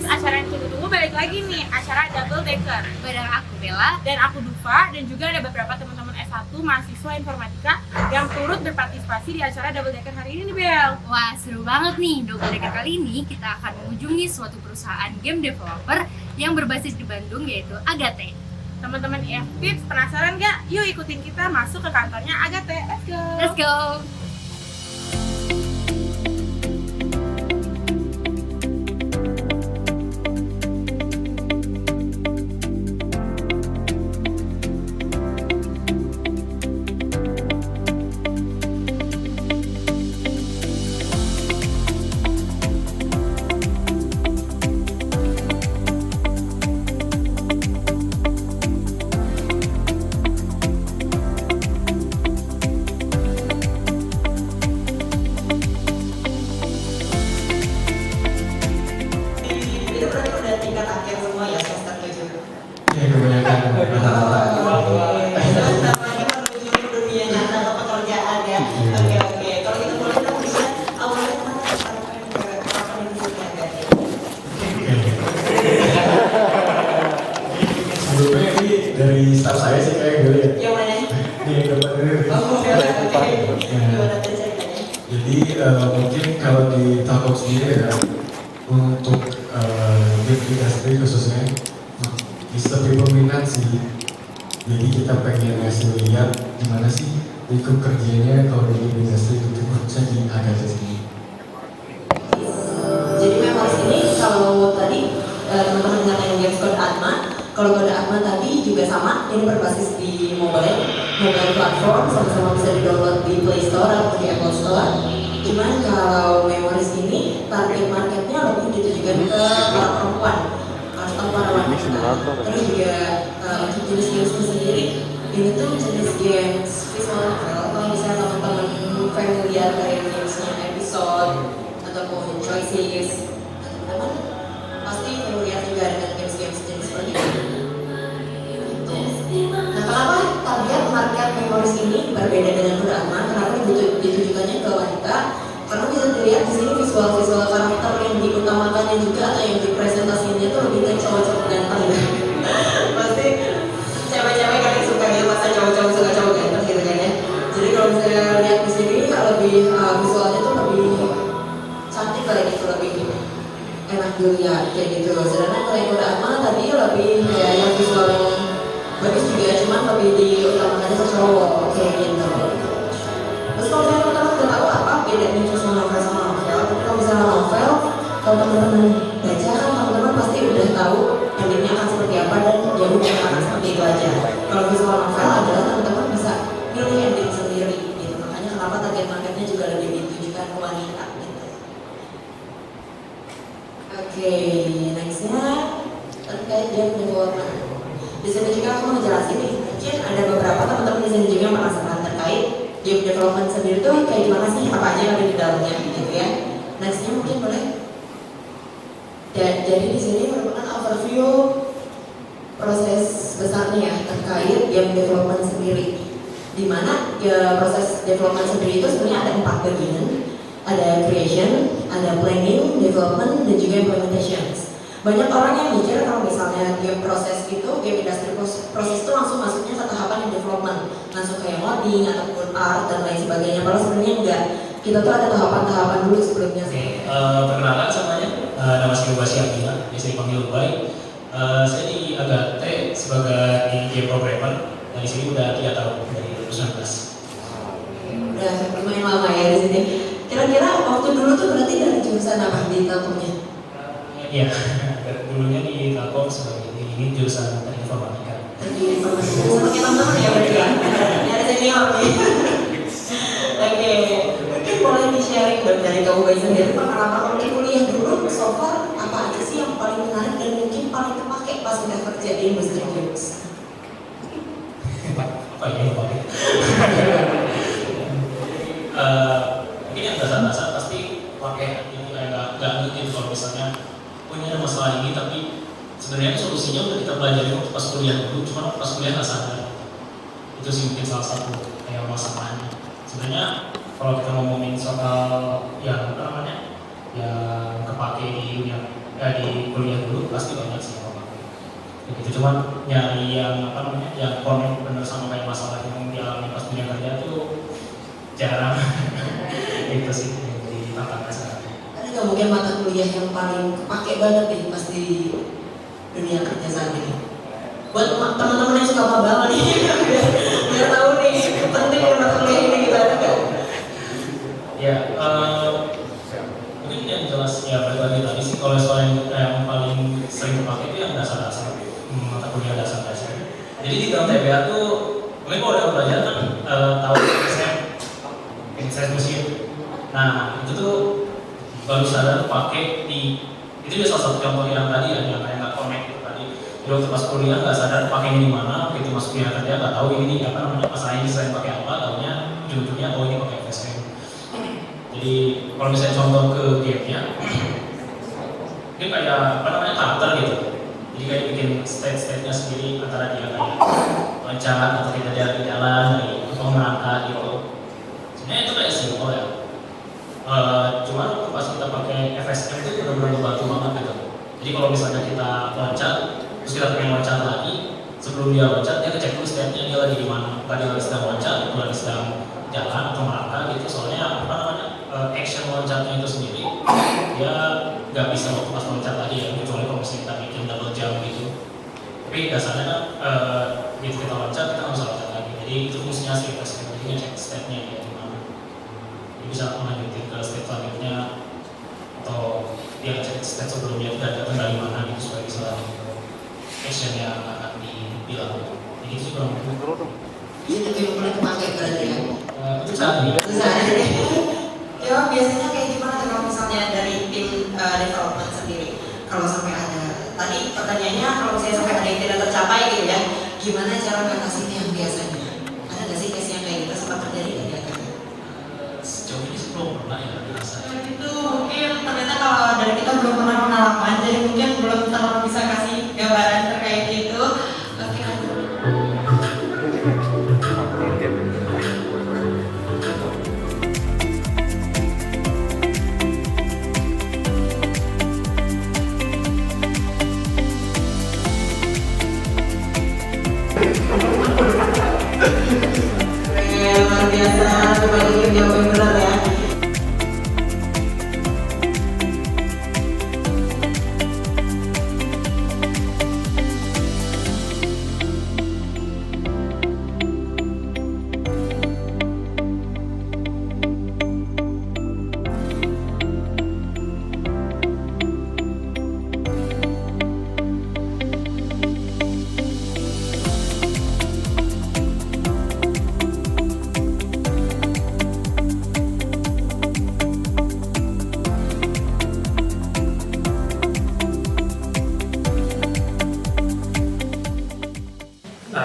Acara yang tunggu-tunggu balik lagi nih, acara Double Decker. Bareng aku Bella Dan aku Dufa, dan juga ada beberapa teman-teman S1 mahasiswa informatika yang turut berpartisipasi di acara Double Decker hari ini nih Bel. Wah, seru banget nih. Double Decker kali ini kita akan mengunjungi suatu perusahaan game developer yang berbasis di Bandung, yaitu Agate. Teman-teman EFTIPS penasaran gak? Yuk ikutin kita masuk ke kantornya Agate. Let's go! Let's go! Sebelumnya ini dari staff saya sih kayak gue lihat. Yang mana? Di depan ini. Jadi mungkin kalau di Telkom sendiri ya untuk game industri khususnya bisa lebih peminat sih. Jadi kita pengen ngasih lihat gimana sih lingkup kerjanya kalau di game industri itu khususnya di Agate sini. Jadi memang sini kalau tadi teman-teman ngatain games Kode Atma, kalau Kode Atma tadi juga sama, ini berbasis di mobile platform, sama-sama bisa di-download di Play Store atau di Apple Store. Cuman kalau Memories ini target marketnya lebih ditujukan ke para perempuan atau para wanita. Terus juga untuk jenis gamesnya sendiri, ini tuh jenis games visual novel. Kalau misalnya teman-teman familiar dari gamesnya episode ataupun choices, teman-teman pasti familiar juga dengan games-games jenis seperti ini. Nah, kenapa target market Memories ini berbeda dengan Kode Atma? Kenapa ditujukannya ke wanita? Karena bisa dilihat di sini visual karakter yang diutamakannya juga atau yang dipresentasinya itu lebih ke cowok-cowok ganteng. Pasti cewek-cewek kan yang suka ya, masa cowok-cowok suka cowok ganteng gitu kan ya. Jadi kalau misalnya lihat di sini lebih visualnya tuh lebih cantik kayak gitu, lebih enak dilihat kayak gitu. Sedangkan kalau yang Kode Atma tadi lebih ya yang visual yang bagus juga, cuman lebih diutamakannya ke cowok kayak gitu. Terus kalau misalnya teman-teman udah tahu apa bedanya visual novel sama novel, tapi kalau misalnya novel, kalau teman-teman baca kan teman-teman pasti udah tahu endingnya akan seperti apa dan ya udah akan seperti itu aja. Kalau visual novel adalah teman-teman bisa pilih ending sendiri gitu. Makanya kenapa target marketnya juga lebih ditujukan ke wanita gitu. Oke, nextnya terkait game development. Di sini juga aku mau jelasin nih, mungkin ada beberapa teman-teman di sini juga yang penasaran terkait game development sendiri tuh kayak gimana sih, apa aja yang ada di dalamnya gitu ya. Nextnya mungkin boleh. Jadi di sini merupakan overview proses besarnya ya terkait game development sendiri. Di mana ya proses development sendiri itu sebenarnya ada 4 bagian. Ada creation, ada planning, development, dan juga implementations. Banyak orang yang mikir kalau misalnya game proses itu, game industri proses itu langsung masuknya ke tahapan yang development, langsung kayak modding ataupun art dan lain sebagainya. Padahal sebenarnya enggak. Kita tuh ada tahapan-tahapan dulu sebelumnya. Perkenalan semuanya, nama saya Ubay Siagila, biasa dipanggil Ubay. Saya di Agate sebagai game programmer. Dan di sini udah 3 tahun dari 2019. Udah lumayan lama ya di sini. Kira-kira waktu dulu tuh berarti dari jurusan apa di Telkomnya? Iya, dulunya di Telkom sebagai ini jurusan informatika. Teknik informatika sama kayak teman-teman ya berarti ya? Ini ada senior nih. Oke, mungkin boleh di-sharing dari kamu Ubay sendiri pengalaman waktu kuliah dulu so far apa aja sih yang paling menarik dan mungkin paling kepake pas udah kerja di industri games? Apa ya Pak? Mungkin yang dasar-dasar pasti pakai ini nggak mungkin kalau misalnya punya ada masalah ini tapi sebenarnya solusinya udah kita pelajari waktu pas kuliah dulu, cuma pas kuliah nggak sadar. Itu sih mungkin salah satu kayak masalahnya. Sebenarnya kalau kita ngomongin soal yang apa namanya, yang kepake di dunia, di kuliah dulu pasti banyak sih yang kepake. Gitu, cuman nyari yang apa namanya, yang connect bener sama kayak masalah yang dialami pas dunia kerja tuh jarang. Itu sih yang jadi tantangan sekarang. Ada nggak mungkin mata kuliah yang paling kepake banget nih pas di dunia kerja saat ini? Buat teman-teman yang suka maba nih, biar tahu nih penting mata kuliah ini gitu, ada nggak? Ya, mungkin yang jelas ya balik lagi tadi sih, kalau soal yang paling sering dipakai itu yang dasar-dasar, mata kuliah dasar-dasar. Jadi di dalam TBA tuh mungkin kalau udah belajar kan tahu saya museum. Nah itu tuh baru sadar pakai di, itu juga salah satu contoh yang tadi ya, yang kayak nggak connect gitu tadi. Jadi waktu pas kuliah nggak sadar pakainya di mana, begitu masuk dunia kerja nggak tahu ini apa namanya, pas ini selain pakai apa, taunya ujung-ujungnya oh ini pakai FSM. Jadi kalau misalnya contoh ke game-nya, dia kayak apa namanya, karakter gitu. Jadi kayak bikin state-nya sendiri, antara dia kayak loncat atau kita dari jalan, dari atau merangkak gitu. Sebenarnya itu kayak simple ya. Cuman pas kita pakai FSM itu benar-benar membantu banget gitu. Jadi kalau misalnya kita loncat, terus kita pengen loncat lagi, sebelum dia loncat dia ngecek dulu state-nya dia lagi di mana. Tadi lagi sedang loncat, atau lagi sedang jalan atau merangkak gitu. Soalnya apa namanya, action loncatnya itu sendiri dia nggak bisa waktu pas loncat lagi ya, kecuali kalau misalnya kita bikin double jump gitu. Tapi dasarnya kan begitu kita loncat kita nggak bisa loncat lagi. Jadi itu fungsinya sih FSM, jadi ngecek state-nya dia di mana. Jadi bisa melanjutin ke state selanjutnya, atau dia ngecek state sebelumnya itu datang dari mana gitu supaya bisa action yang akan dibilang. Jadi itu kurang lebih. Ini lebih mulai kepake berarti ya? Itu saat ini. Ya biasanya kayak gimana tuh kalau misalnya dari tim development sendiri, kalau sampai ada tadi pertanyaannya, kalau misalnya sampai ada yang tidak tercapai gitu ya, gimana cara mengatasinya yang biasanya? Ada nggak sih case yang kayak gitu sempat terjadi nggak ya? Sejauh ini sih belum pernah ya dirasain. Itu mungkin ternyata kalau dari kita belum pernah pengalaman, jadi mungkin belum terlalu bisa kasih gambaran terkait itu. Oke, luar biasa, kembali ke jawab yang benar ya.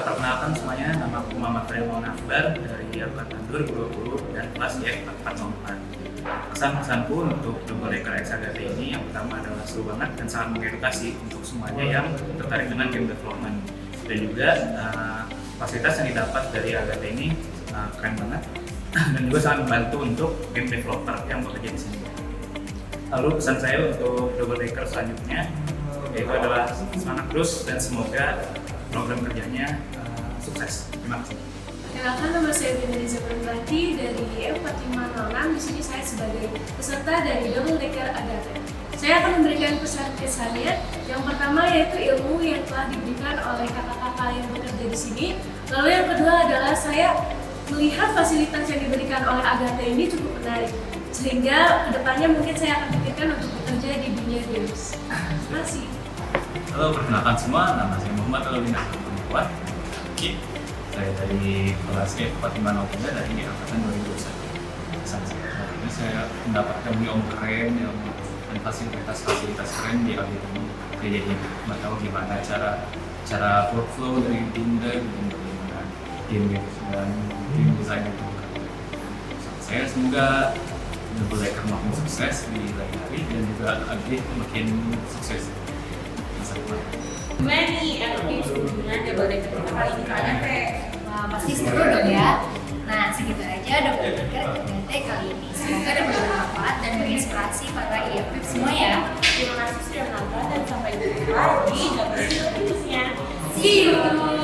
Perkenalkan semuanya, nama aku Muhammad Raymond Akbar dari angkatan 2020 dan kelas Y404. Pesan-pesanku untuk Double Decker X AGATE ini yang pertama adalah seru banget dan sangat mengedukasi untuk semuanya yang tertarik dengan game development. Dan juga fasilitas yang didapat dari AGATE ini keren banget dan juga sangat membantu untuk game developer yang bekerja di sini. Lalu pesan saya untuk Double Decker selanjutnya yaitu adalah semangat terus dan semoga program kerjanya sukses. Terima kasih. Perkenalkan, nama saya Benediza Prangrati dari E4506. Di sini saya sebagai peserta dari Double Decker AGATE. Saya akan memberikan pesan-pesannya. Yang pertama yaitu ilmu yang telah diberikan oleh kakak-kakak yang bekerja di sini. Lalu yang kedua adalah saya melihat fasilitas yang diberikan oleh AGATE ini cukup menarik. Sehingga kedepannya mungkin saya akan pikirkan untuk bekerja di dunia games. Terima kasih. Halo, perkenalkan semua, nama saya Muhammad Alwin Abdul. Saya dari kelas F4503 dari angkatan 2021. Ini saya mendapatkan ilmu keren, dan fasilitas keren di AGATE ini. Jadi nggak tahu gimana cara workflow dari tim dan bagaimana game dan tim desain itu. Saya semoga Double Decker makin sukses di lain hari dan juga AGATE makin sukses. Terima kasih. Gimana nih tips kunjungan double decker kita kali ini ke AGT? Wah, pasti seru dong ya. Nah, segitu aja double decker AGT kali ini. Semoga dapat bermanfaat dan menginspirasi para IFF semua ya. Terima kasih sudah menonton dan sampai jumpa di double decker berikutnya. See you!